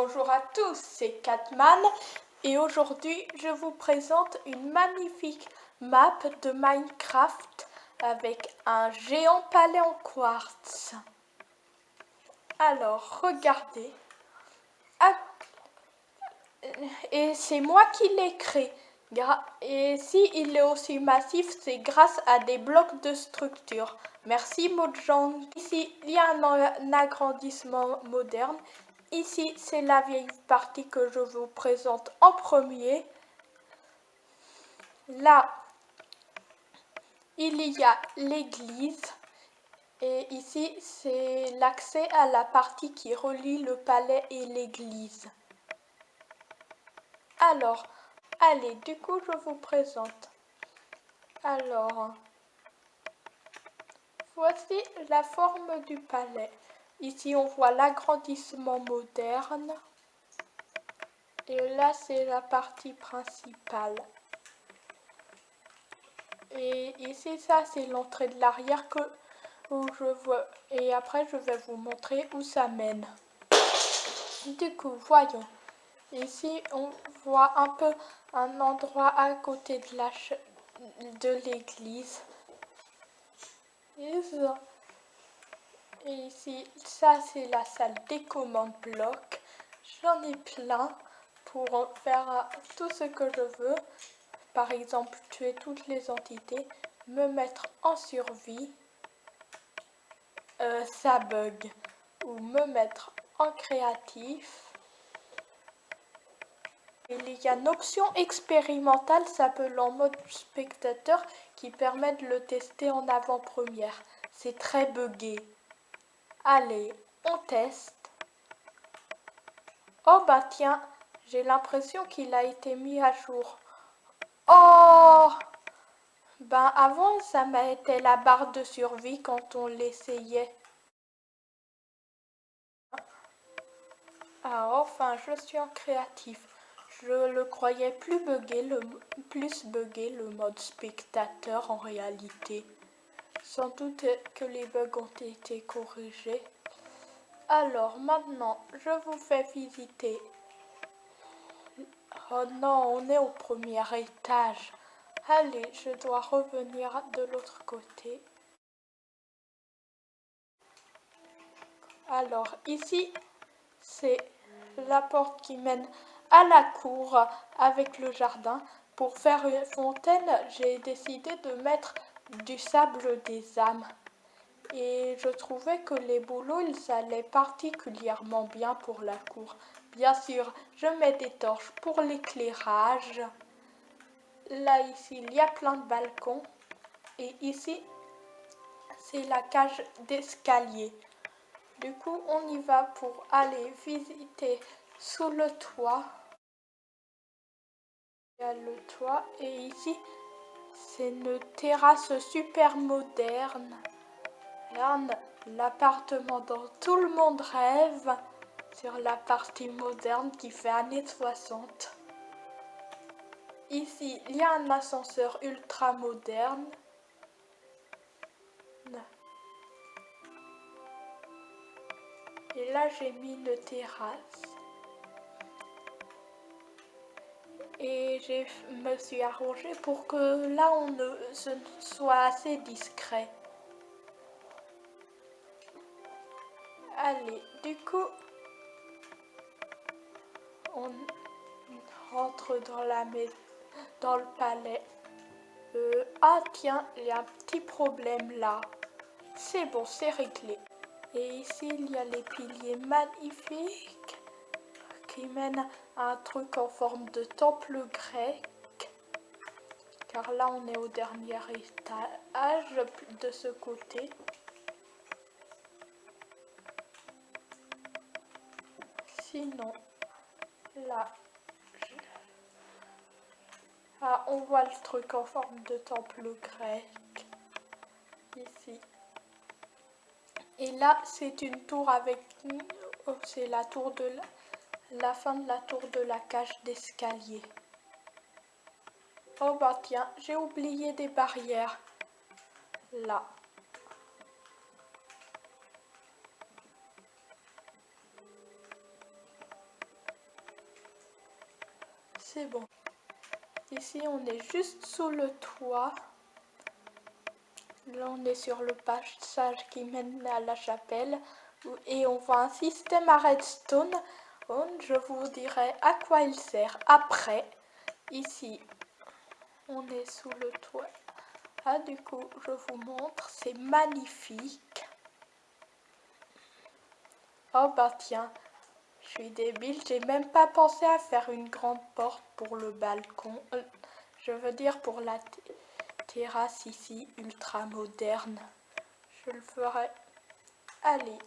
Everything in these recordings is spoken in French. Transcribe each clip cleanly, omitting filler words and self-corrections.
Bonjour à tous, c'est Catman et aujourd'hui je vous présente une magnifique map de Minecraft avec un géant palais en quartz. Alors regardez, et c'est moi qui l'ai créé. Et si il est aussi massif, c'est grâce à des blocs de structure. Merci Mojang. Ici, il y a un agrandissement moderne. Ici, c'est la vieille partie que je vous présente en premier. Là, il y a l'église. Et ici, c'est l'accès à la partie qui relie le palais et l'église. Alors, allez, du coup, je vous présente. Alors, voici la forme du palais. Ici, on voit l'agrandissement moderne. Et là, c'est la partie principale. Et ici, ça, c'est l'entrée de l'arrière où je vois. Et après, je vais vous montrer où ça mène. Du coup, voyons. Ici, on voit un peu un endroit à côté de l'église. Et ici, ça c'est la salle des commandes blocs. J'en ai plein pour faire tout ce que je veux. Par exemple, tuer toutes les entités, me mettre en survie, ça bug, ou me mettre en créatif. Il y a une option expérimentale s'appelant mode spectateur qui permet de le tester en avant-première. C'est très buggé. Allez, on teste. Oh bah tiens, j'ai l'impression qu'il a été mis à jour. Oh, ben avant ça mettait la barre de survie quand on l'essayait. Ah enfin, je suis en créatif. Je le croyais plus buggé le mode spectateur en réalité. Sans doute que les bugs ont été corrigés. Alors maintenant, je vous fais visiter. Oh non, on est au premier étage. Allez, je dois revenir de l'autre côté. Alors ici, c'est la porte qui mène à la cour avec le jardin. Pour faire une fontaine, j'ai décidé de mettre du sable des âmes. Et je trouvais que les bouleaux, ils allaient particulièrement bien pour la cour. Bien sûr, je mets des torches pour l'éclairage. Là, ici, il y a plein de balcons. Et ici, c'est la cage d'escalier. Du coup, on y va pour aller visiter sous le toit. Il y a le toit et ici, c'est une terrasse super moderne. L'appartement dont tout le monde rêve sur la partie moderne qui fait années 60. Ici, il y a un ascenseur ultra moderne. Et là, j'ai mis une terrasse. Et je me suis arrangée pour que là, ce soit assez discret. Allez, du coup, on rentre dans le palais. Ah tiens, il y a un petit problème là. C'est bon, c'est réglé. Et ici, il y a les piliers magnifiques qui mènent à un truc en forme de temple grec. Car là, on est au dernier étage de ce côté. Sinon, là, on voit le truc en forme de temple grec. Ici. Et là, c'est une tour avec... c'est la tour de la fin de la tour de la cage d'escalier. Oh bah tiens, j'ai oublié des barrières. Là. c'est bon. Ici, on est juste sous le toit. Là, on est sur le passage qui mène à la chapelle. Et on voit un système à redstone. Je vous dirai à quoi il sert après. Ici, on est sous le toit. Ah, du coup, je vous montre. C'est magnifique. Oh bah tiens, je suis débile. J'ai même pas pensé à faire une grande porte pour le balcon. Je veux dire pour la terrasse ici, ultra moderne. Je le ferai. Allez.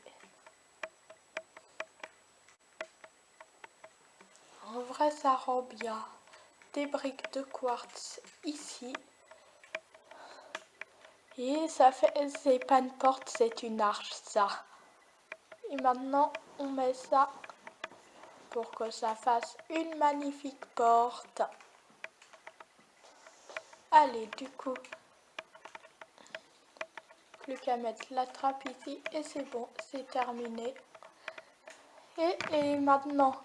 En vrai, ça rend bien. Des briques de quartz ici. Et ça fait, c'est pas une porte, c'est une arche, ça. Et maintenant, on met ça pour que ça fasse une magnifique porte. Allez, du coup, plus qu'à mettre la trappe ici et c'est bon, c'est terminé. Et maintenant,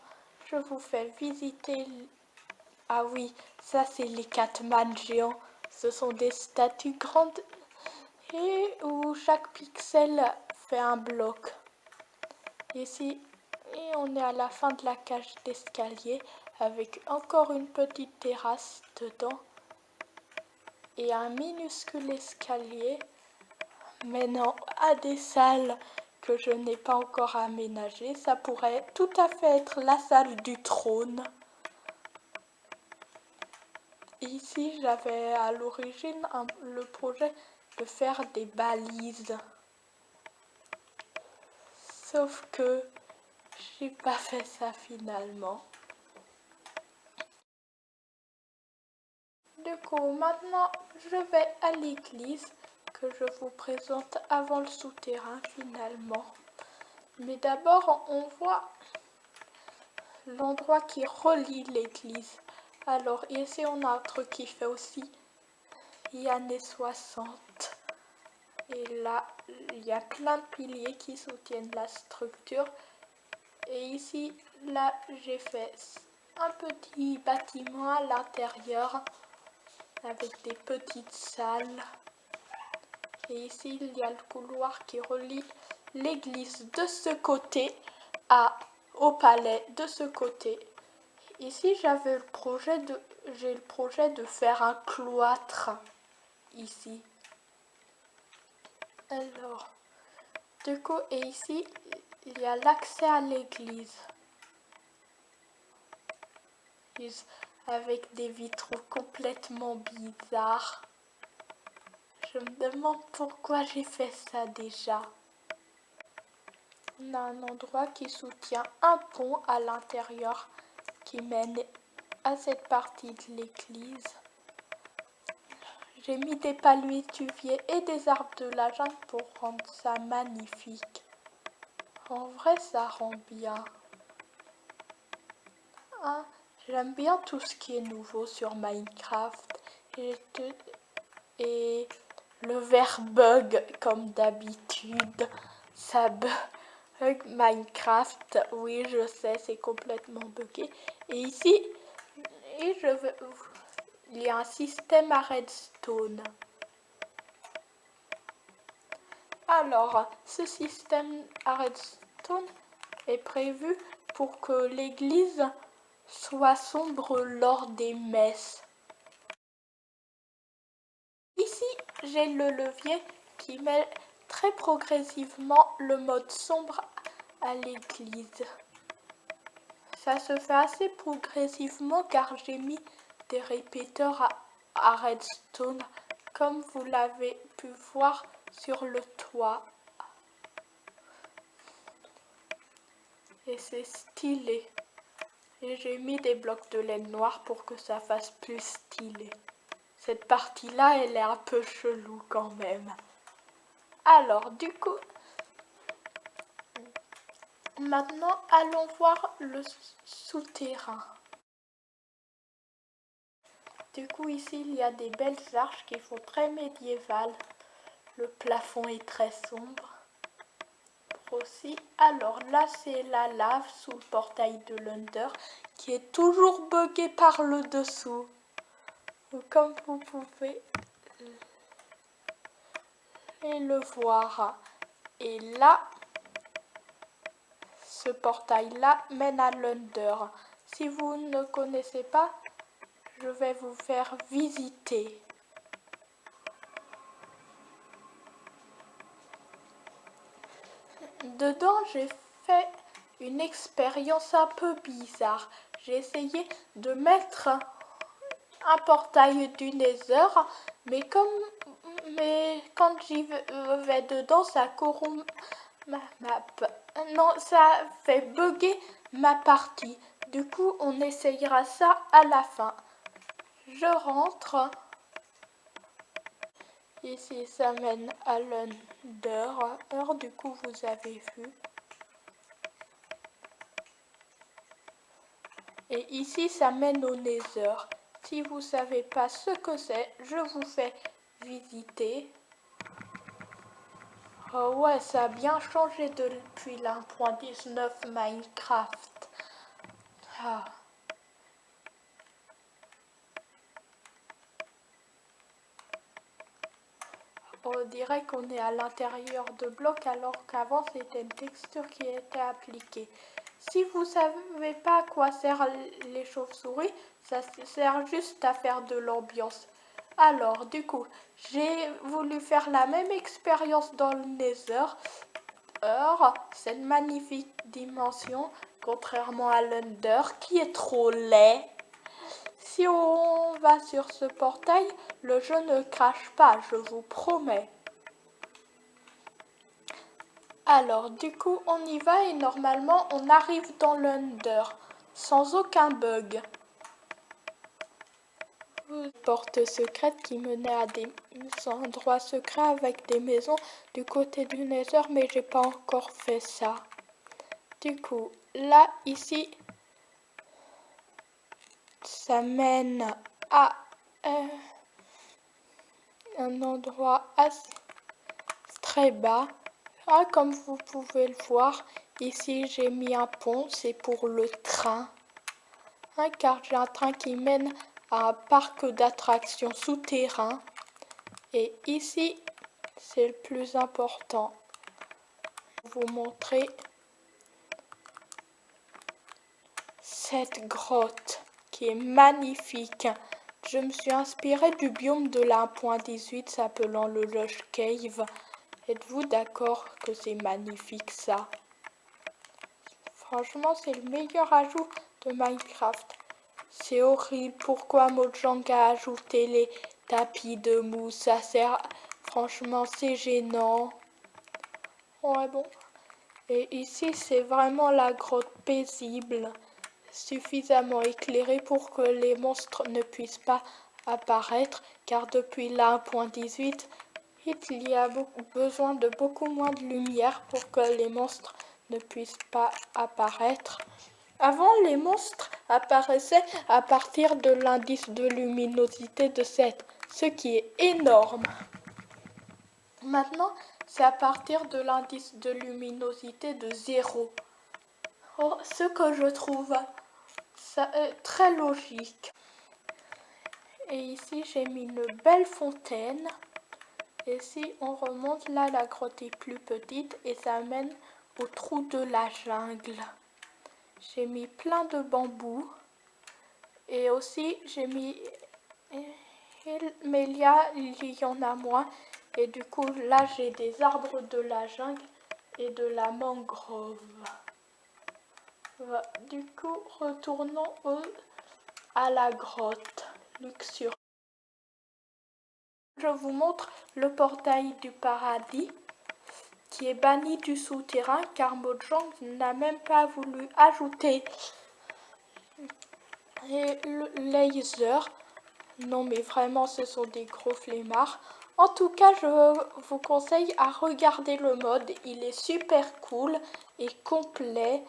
je vous fais visiter. Ah oui, ça c'est les Catman géants. Ce sont des statues grandes et où chaque pixel fait un bloc. Ici, et on est à la fin de la cage d'escalier avec encore une petite terrasse dedans et un minuscule escalier menant à des salles que je n'ai pas encore aménagées. Ça pourrait tout à fait être la salle du trône. Ici, j'avais à l'origine le projet de faire des balises. Sauf que j'ai pas fait ça finalement. Du coup, maintenant, je vais à l'église que je vous présente avant le souterrain finalement. Mais d'abord, on voit l'endroit qui relie l'église. Alors ici, on a un truc qui fait aussi années 60. Et là, il y a plein de piliers qui soutiennent la structure. Et ici, là, j'ai fait un petit bâtiment à l'intérieur avec des petites salles. Et ici, il y a le couloir qui relie l'église de ce côté au palais de ce côté. Ici, j'ai le projet de faire un cloître ici. Alors, du coup, et ici, il y a l'accès à l'église. Avec des vitraux complètement bizarres. Je me demande pourquoi j'ai fait ça déjà. On a un endroit qui soutient un pont à l'intérieur qui mène à cette partie de l'église. J'ai mis des palétuviers et des arbres de la jungle pour rendre ça magnifique. En vrai, ça rend bien. Hein, j'aime bien tout ce qui est nouveau sur Minecraft. Et le verre bug comme d'habitude. Ça bug Minecraft. Oui, je sais, c'est complètement buggé. Et ici, il y a un système à redstone. Alors, ce système à redstone est prévu pour que l'église soit sombre lors des messes. Ici, j'ai le levier qui met très progressivement le mode sombre à l'église. Ça se fait assez progressivement car j'ai mis des répéteurs à redstone comme vous l'avez pu voir sur le toit. Et c'est stylé. Et j'ai mis des blocs de laine noire pour que ça fasse plus stylé. Cette partie-là, elle est un peu chelou quand même. Alors, du coup, maintenant, allons voir le souterrain. Du coup, ici, il y a des belles arches qui font très médiévales. Le plafond est très sombre. aussi. Alors là, c'est la lave sous le portail de l'Under qui est toujours buggée par le dessous. Comme vous pouvez le voir. Et là, ce portail-là mène à l'Under. Si vous ne connaissez pas, je vais vous faire visiter. Dedans, j'ai fait une expérience un peu bizarre. J'ai essayé de mettre un portail du Nether, mais quand j'y vais dedans, ça corrompt ma map. Non, ça fait bugger ma partie. Du coup, on essayera ça à la fin. Je rentre. Ici, ça mène à l'Under. Du coup, vous avez vu. Et ici, ça mène au Nether. Si vous ne savez pas ce que c'est, je vous fais visiter. Oh ouais, ça a bien changé depuis l'1.19 Minecraft. Ah. On dirait qu'on est à l'intérieur de blocs alors qu'avant c'était une texture qui était appliquée. Si vous ne savez pas à quoi servent les chauves-souris, ça sert juste à faire de l'ambiance. Alors du coup, j'ai voulu faire la même expérience dans le Nether. Cette magnifique dimension, contrairement à l'Under qui est trop laid. Si on va sur ce portail, le jeu ne crache pas, je vous promets. Alors, du coup, on y va et normalement, on arrive dans l'Under, sans aucun bug. Une porte secrète qui menait à des endroits secrets avec des maisons du côté du Nether, mais j'ai pas encore fait ça. Du coup, là, ici, ça mène à un endroit très bas. Ah, comme vous pouvez le voir, ici j'ai mis un pont, c'est pour le train. Car j'ai un train qui mène à un parc d'attractions souterrain. Et ici, c'est le plus important. Je vais vous montrer cette grotte qui est magnifique. Je me suis inspirée du biome de la 1.18 s'appelant le Lush Cave. Êtes-vous d'accord que c'est magnifique ça? Franchement, c'est le meilleur ajout de Minecraft. C'est horrible. Pourquoi Mojang a ajouté les tapis de mousse? Ça sert... Franchement, c'est gênant. Ouais, bon. Et ici, c'est vraiment la grotte paisible. Suffisamment éclairée pour que les monstres ne puissent pas apparaître. Car depuis la 1.18, il y a besoin de beaucoup moins de lumière pour que les monstres ne puissent pas apparaître. Avant, les monstres apparaissaient à partir de l'indice de luminosité de 7, ce qui est énorme. Maintenant, c'est à partir de l'indice de luminosité de 0. Oh, ce que je trouve ça très logique. Et ici, j'ai mis une belle fontaine. Et si on remonte, là, la grotte est plus petite et ça mène au trou de la jungle. J'ai mis plein de bambous. Et aussi, j'ai mis... Mais il y en a moins. Et du coup, là, j'ai des arbres de la jungle et de la mangrove. Du coup, retournons à la grotte luxuriante. Je vous montre le portail du paradis qui est banni du souterrain car Mojang n'a même pas voulu ajouter le laser. Non mais vraiment ce sont des gros flemmards. En tout cas je vous conseille à regarder le mode, il est super cool et complet.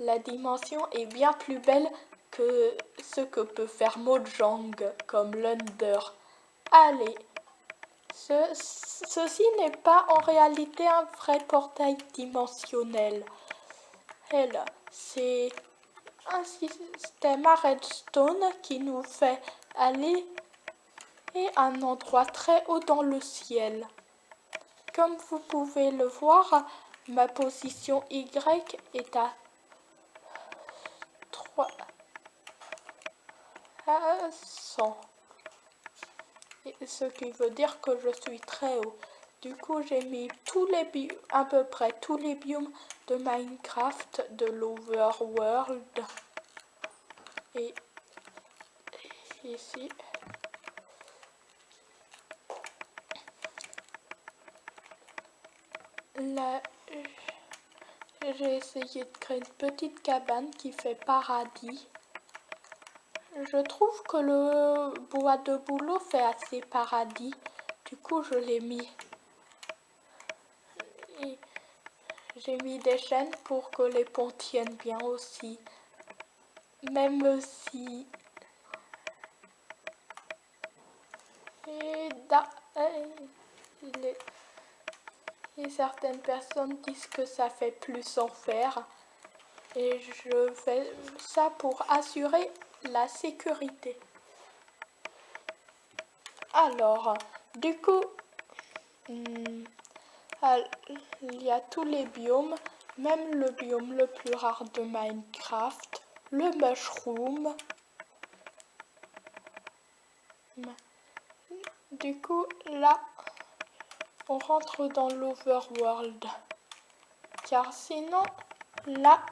La dimension est bien plus belle que ce que peut faire Mojang comme l'Under. Allez, Ceci n'est pas en réalité un vrai portail dimensionnel. C'est un système à redstone qui nous fait aller à un endroit très haut dans le ciel. Comme vous pouvez le voir, ma position Y est à 300. Ce qui veut dire que je suis très haut. Du coup, j'ai mis à peu près tous les biomes de Minecraft, de l'Overworld. Et ici, là, j'ai essayé de créer une petite cabane qui fait paradis. Je trouve que le bois de bouleau fait assez paradis. Du coup, je l'ai mis. Et j'ai mis des chaînes pour que les ponts tiennent bien aussi. Même si... Et certaines personnes disent que ça fait plus en fer. Et je fais ça pour assurer la sécurité. Alors, du coup, il y a tous les biomes, même le biome le plus rare de Minecraft, le mushroom. Du coup, là, on rentre dans l'overworld. Car sinon, là,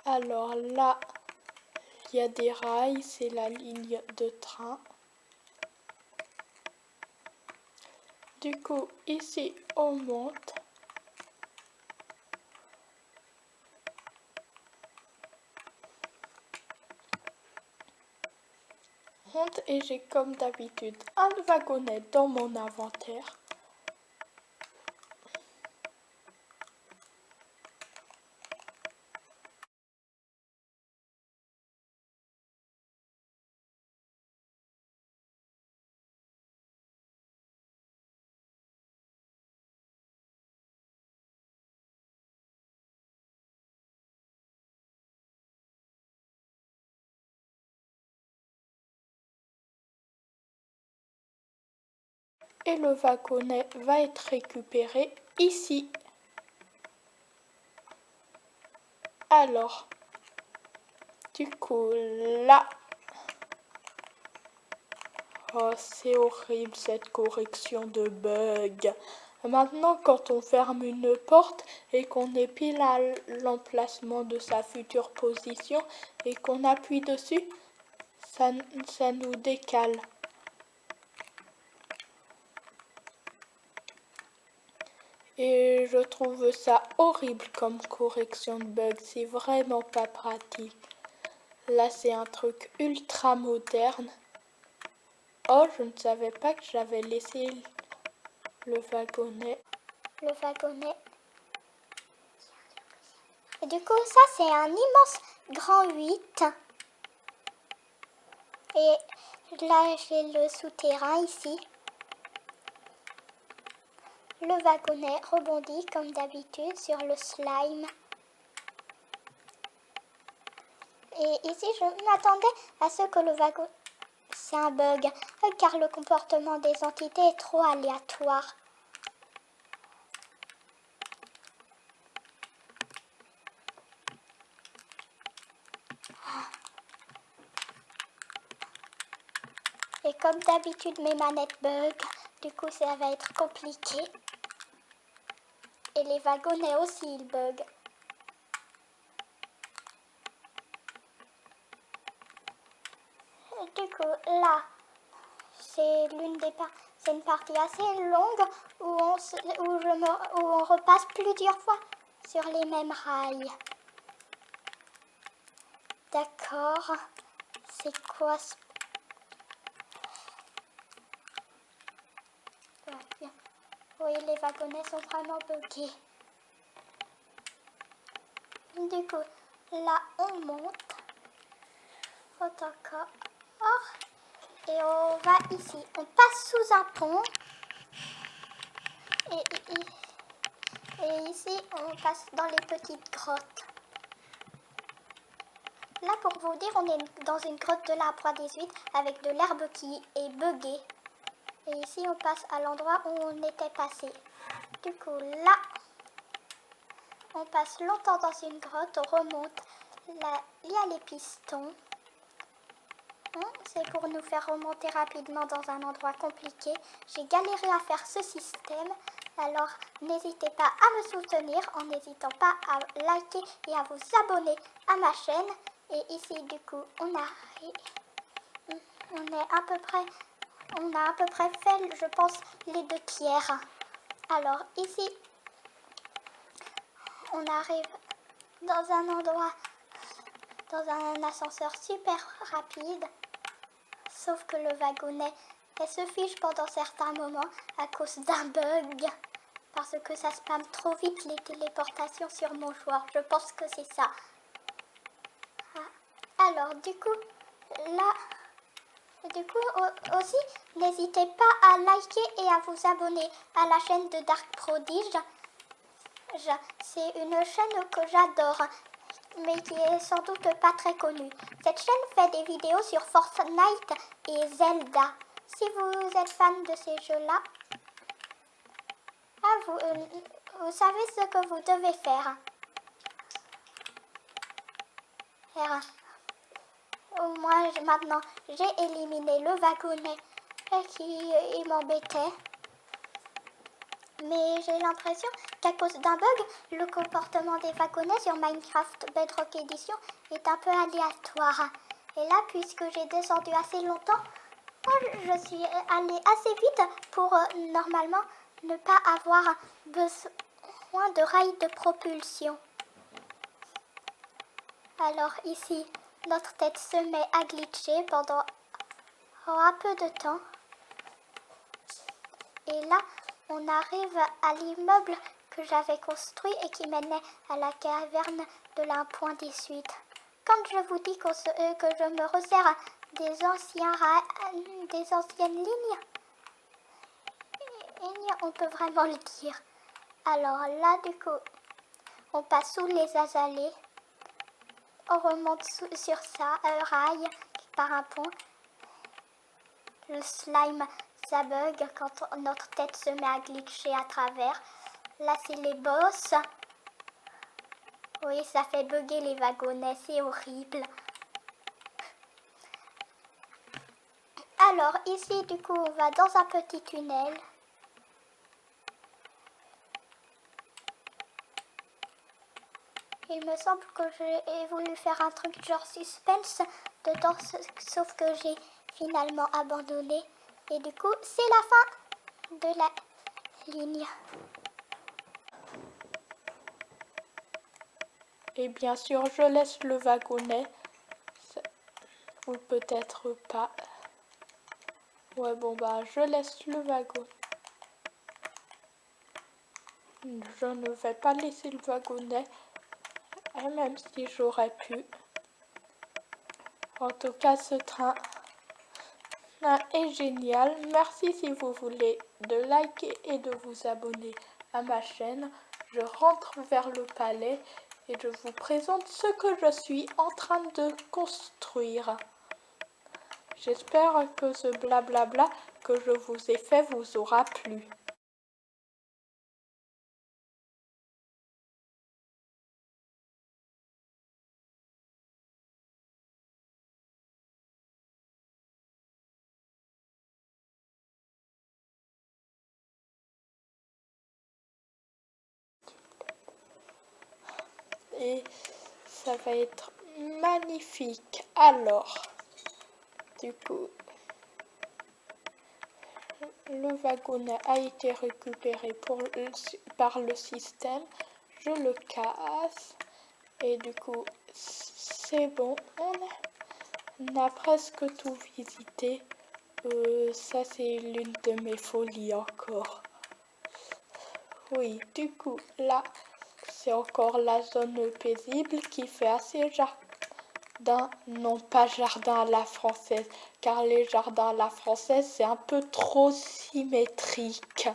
alors là, il y a des rails, c'est la ligne de train. Du coup, ici, on monte. Et j'ai comme d'habitude un wagonnet dans mon inventaire. Et le wagonnet va être récupéré ici. Alors, du coup, là... Oh, c'est horrible cette correction de bug. Maintenant, quand on ferme une porte et qu'on est pile à l'emplacement de sa future position et qu'on appuie dessus, ça nous décale. Et je trouve ça horrible comme correction de bug, c'est vraiment pas pratique. Là, c'est un truc ultra moderne. Oh, je ne savais pas que j'avais laissé le wagonnet. Et du coup, ça, c'est un immense grand 8. Et là, j'ai le souterrain ici. Le wagonnet rebondit comme d'habitude sur le slime. Et ici, je m'attendais à ce que le wagon... C'est un bug, car le comportement des entités est trop aléatoire. Et comme d'habitude, mes manettes bug, du coup, ça va être compliqué. Et les wagonnets aussi, ils bug. Du coup, là, c'est une partie assez longue où on repasse plusieurs fois sur les mêmes rails. D'accord. C'est quoi ce... Oui, les wagonnets sont vraiment buggés. Du coup, là, on monte. Oh, d'accord. Et on va ici. On passe sous un pont. Et ici, on passe dans les petites grottes. Là, pour vous dire, on est dans une grotte de l'arbre roi 18 avec de l'herbe qui est buggée. Et ici, on passe à l'endroit où on était passé. Du coup, là, on passe longtemps dans une grotte, on remonte. Là, il y a les pistons. C'est pour nous faire remonter rapidement dans un endroit compliqué. J'ai galéré à faire ce système. Alors, n'hésitez pas à me soutenir en n'hésitant pas à liker et à vous abonner à ma chaîne. Et ici, du coup, on a à peu près fait, je pense, les 2 pierres. Alors, ici, on arrive dans un endroit, dans un ascenseur super rapide. Sauf que le wagonnet, elle se fiche pendant certains moments à cause d'un bug. Parce que ça spamme trop vite les téléportations sur mon joueur. Je pense que c'est ça. Alors, du coup, là, aussi, n'hésitez pas à liker et à vous abonner à la chaîne de Dark Prodige. C'est une chaîne que j'adore, mais qui est sans doute pas très connue. Cette chaîne fait des vidéos sur Fortnite et Zelda. Si vous êtes fan de ces jeux-là, vous savez ce que vous devez faire. Moi, maintenant, j'ai éliminé le wagonnet qui m'embêtait. Mais j'ai l'impression qu'à cause d'un bug, le comportement des wagonnets sur Minecraft Bedrock Edition est un peu aléatoire. Et là, puisque j'ai descendu assez longtemps, je suis allée assez vite pour normalement ne pas avoir besoin de rails de propulsion. Alors ici, notre tête se met à glitcher pendant un peu de temps. Et là, on arrive à l'immeuble que j'avais construit et qui menait à la caverne de l'1.18. Quand je vous dis que je me resserre des anciennes lignes, on peut vraiment le dire. Alors là, du coup, on passe sous les azalées, on remonte sur ça, un rail par un pont. Le slime, ça bug quand notre tête se met à glitcher à travers. Là, c'est les boss. Oui, ça fait bugger les wagonnets, c'est horrible. Alors, ici, du coup, on va dans un petit tunnel. Il me semble que j'ai voulu faire un truc genre suspense dedans, sauf que j'ai finalement abandonné. Et du coup, c'est la fin de la ligne. Et bien sûr, je laisse le wagonnet. Ou peut-être pas. Ouais, bon bah, je laisse le wagon. Je ne vais pas laisser le wagonnet, même si j'aurais pu. En tout cas, ce train est génial. Merci si vous voulez de liker et de vous abonner à ma chaîne. Je rentre vers le palais et je vous présente ce que je suis en train de construire. J'espère que ce blablabla que je vous ai fait vous aura plu. Et ça va être magnifique. Alors, du coup, le wagonnet a été récupéré par le système. Je le casse et du coup, c'est bon. On a presque tout visité. Ça, c'est l'une de mes folies encore. Oui, du coup, là, c'est encore la zone paisible qui fait assez non pas jardin à la française, car les jardins à la française, c'est un peu trop symétrique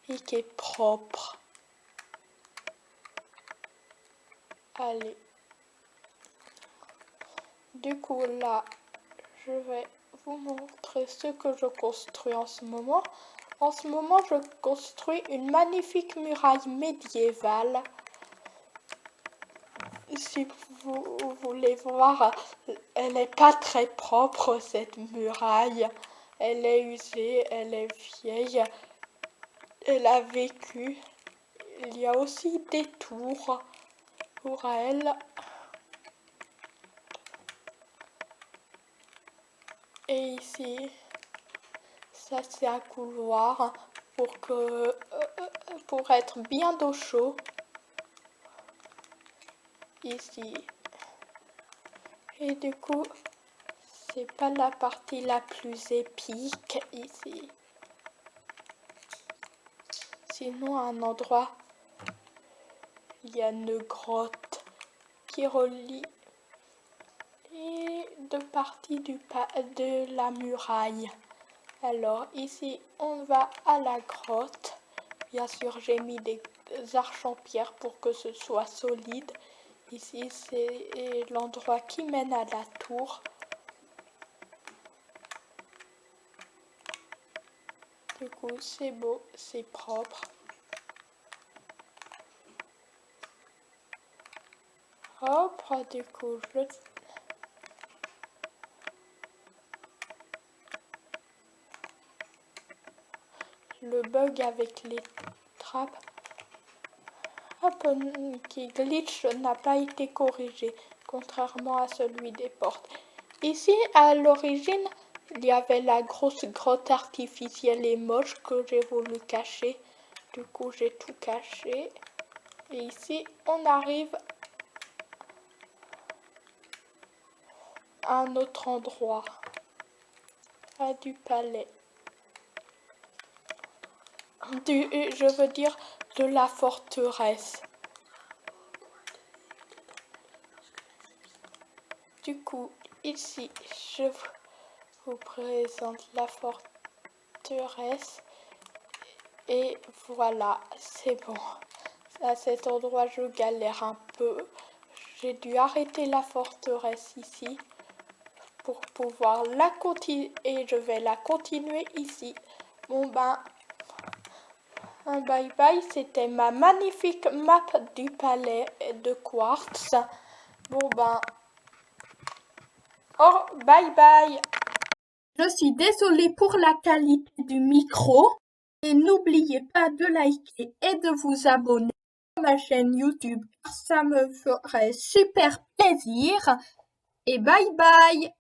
et qui est propre. Allez. Du coup, là, je vais vous montrer ce que je construis en ce moment. En ce moment, je construis une magnifique muraille médiévale. Si vous voulez voir, elle n'est pas très propre, cette muraille. Elle est usée, elle est vieille. Elle a vécu. Il y a aussi des tours pour elle. Et ici, ça c'est un couloir pour être bien d'eau chaud. Ici. Et du coup, c'est pas la partie la plus épique ici. Sinon, à un endroit, il y a une grotte qui relie les deux parties de la muraille. Alors ici, on va à la grotte. Bien sûr, j'ai mis des arches en pierre pour que ce soit solide. Ici, c'est l'endroit qui mène à la tour. Du coup, c'est beau, c'est propre. Hop, du coup, le bug avec les trappes qui glitch n'a pas été corrigé, contrairement à celui des portes. Ici, à l'origine, il y avait la grosse grotte artificielle et moche que j'ai voulu cacher. Du coup, j'ai tout caché. Et ici, on arrive à un autre endroit, à du palais. Je veux dire de la forteresse. Du coup, ici, je vous présente la forteresse. Et voilà, c'est bon. À cet endroit, je galère un peu. J'ai dû arrêter la forteresse ici pour pouvoir la continuer. Et je vais la continuer ici. Bon ben, un bye bye. C'était ma magnifique map du palais de quartz. Bon ben, oh, bye bye. Je suis désolée pour la qualité du micro. Et n'oubliez pas de liker et de vous abonner à ma chaîne YouTube. Ça me ferait super plaisir. Et bye bye.